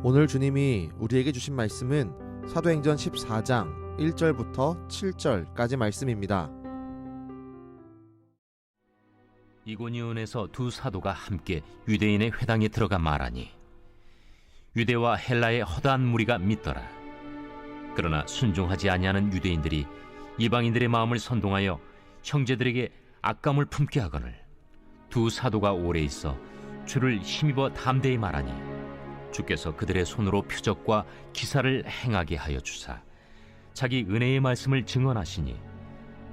오늘 주님이 우리에게 주신 말씀은 사도행전 14장 1절부터 7절까지 말씀입니다. 이고니온에서 두 사도가 함께 유대인의 회당에 들어가 말하니 유대와 헬라의 허다한 무리가 믿더라. 그러나 순종하지 아니하는 유대인들이 이방인들의 마음을 선동하여 형제들에게 악감을 품게 하거늘 두 사도가 오래 있어 주를 힘입어 담대히 말하니 주께서 그들의 손으로 표적과 기사를 행하게 하여 주사 자기 은혜의 말씀을 증언하시니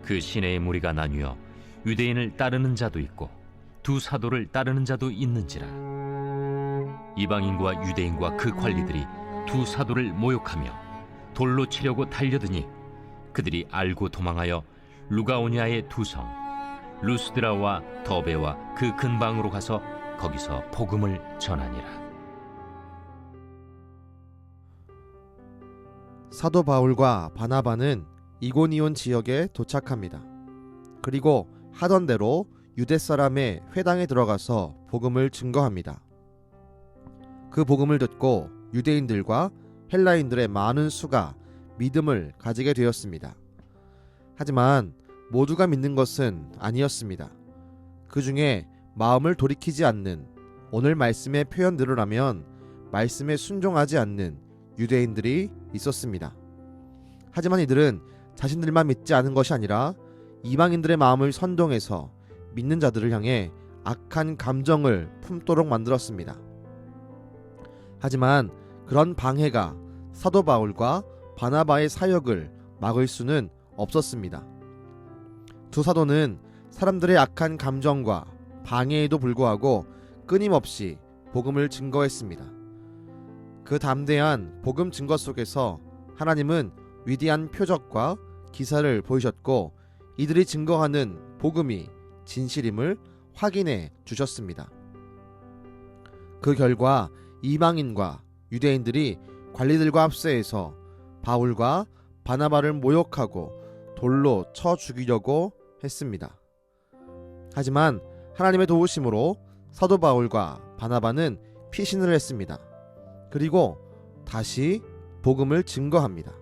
그 시내의 무리가 나뉘어 유대인을 따르는 자도 있고 두 사도를 따르는 자도 있는지라. 이방인과 유대인과 그 관리들이 두 사도를 모욕하며 돌로 치려고 달려드니 그들이 알고 도망하여 루가오냐의 두 성 루스드라와 더베와 그 근방으로 가서 거기서 복음을 전하니라. 사도 바울과 바나바는 이고니온 지역에 도착합니다. 그리고 하던 대로 유대 사람의 회당에 들어가서 복음을 증거합니다. 그 복음을 듣고 유대인들과 헬라인들의 많은 수가 믿음을 가지게 되었습니다. 하지만 모두가 믿는 것은 아니었습니다. 그 중에 마음을 돌이키지 않는, 오늘 말씀의 표현대로 라면 말씀에 순종하지 않는 유대인들이 있었습니다. 하지만 이들은 자신들만 믿지 않은 것이 아니라 이방인들의 마음을 선동해서 믿는 자들을 향해 악한 감정을 품도록 만들었습니다. 하지만 그런 방해가 사도 바울과 바나바의 사역을 막을 수는 없었습니다. 두 사도는 사람들의 악한 감정과 방해에도 불구하고 끊임없이 복음을 증거했습니다. 그 담대한 복음 증거 속에서 하나님은 위대한 표적과 기사를 보이셨고 이들이 증거하는 복음이 진실임을 확인해 주셨습니다. 그 결과 이방인과 유대인들이 관리들과 합세해서 바울과 바나바를 모욕하고 돌로 쳐 죽이려고 했습니다. 하지만 하나님의 도우심으로 사도 바울과 바나바는 피신을 했습니다. 그리고 다시 복음을 증거합니다.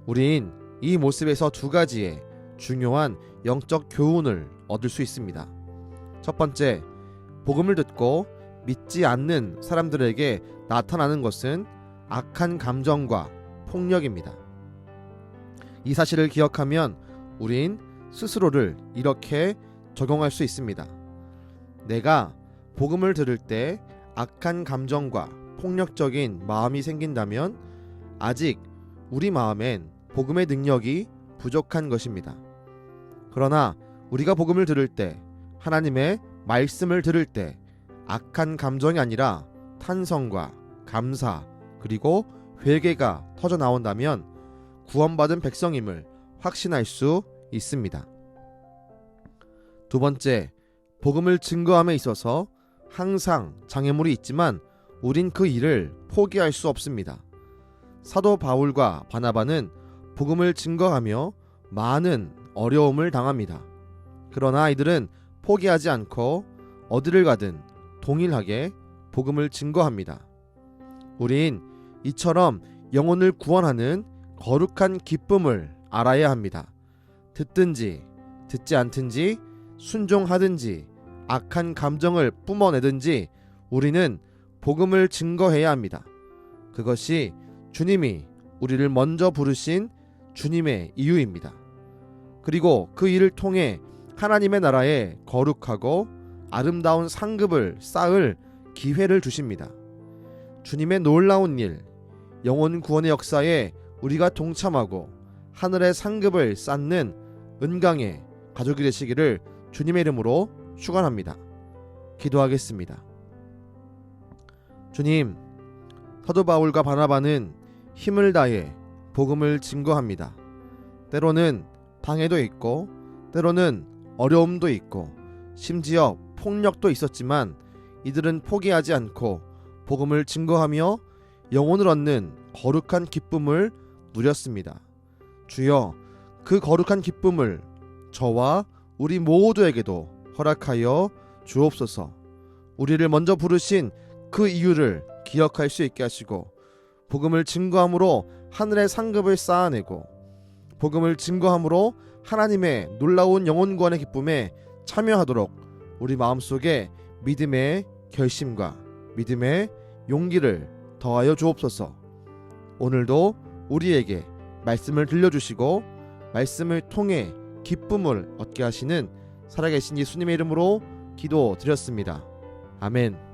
우린 이 모습에서 두 가지의 중요한 영적 교훈을 얻을 수 있습니다. 첫 번째, 복음을 듣고 믿지 않는 사람들에게 나타나는 것은 악한 감정과 폭력입니다. 이 사실을 기억하면 우린 스스로를 이렇게 적용할 수 있습니다. 내가 복음을 들을 때 악한 감정과 폭력적인 마음이 생긴다면 아직 우리 마음엔 복음의 능력이 부족한 것입니다. 그러나 우리가 복음을 들을 때, 하나님의 말씀을 들을 때 악한 감정이 아니라 탄성과 감사 그리고 회개가 터져 나온다면 구원받은 백성임을 확신할 수 있습니다. 두 번째, 복음을 증거함에 있어서 항상 장애물이 있지만 우린 그 일을 포기할 수 없습니다. 사도 바울과 바나바는 복음을 증거하며 많은 어려움을 당합니다. 그러나 이들은 포기하지 않고 어디를 가든 동일하게 복음을 증거합니다. 우린 이처럼 영혼을 구원하는 거룩한 기쁨을 알아야 합니다. 듣든지 듣지 않든지 순종하든지 악한 감정을 뿜어내든지 우리는 복음을 증거해야 합니다. 그것이 주님이 우리를 먼저 부르신 주님의 이유입니다. 그리고 그 일을 통해 하나님의 나라에 거룩하고 아름다운 상급을 쌓을 기회를 주십니다. 주님의 놀라운 일, 영혼 구원의 역사에 우리가 동참하고 하늘의 상급을 쌓는 은강의 가족이 되시기를 주님의 이름으로 축원합니다. 기도하겠습니다. 주님, 사도 바울과 바나바는 힘을 다해 복음을 증거합니다. 때로는 방해도 있고 때로는 어려움도 있고 심지어 폭력도 있었지만 이들은 포기하지 않고 복음을 증거하며 영혼을 얻는 거룩한 기쁨을 누렸습니다. 주여, 그 거룩한 기쁨을 저와 우리 모두에게도 허락하여 주옵소서. 우리를 먼저 부르신 그 이유를 기억할 수 있게 하시고 복음을 증거함으로 하늘의 상급을 쌓아내고 복음을 증거함으로 하나님의 놀라운 영혼 구원의 기쁨에 참여하도록 우리 마음속에 믿음의 결심과 믿음의 용기를 더하여 주옵소서. 오늘도 우리에게 말씀을 들려주시고 말씀을 통해 기쁨을 얻게 하시는 살아계신 예수님의 이름으로 기도드렸습니다. 아멘.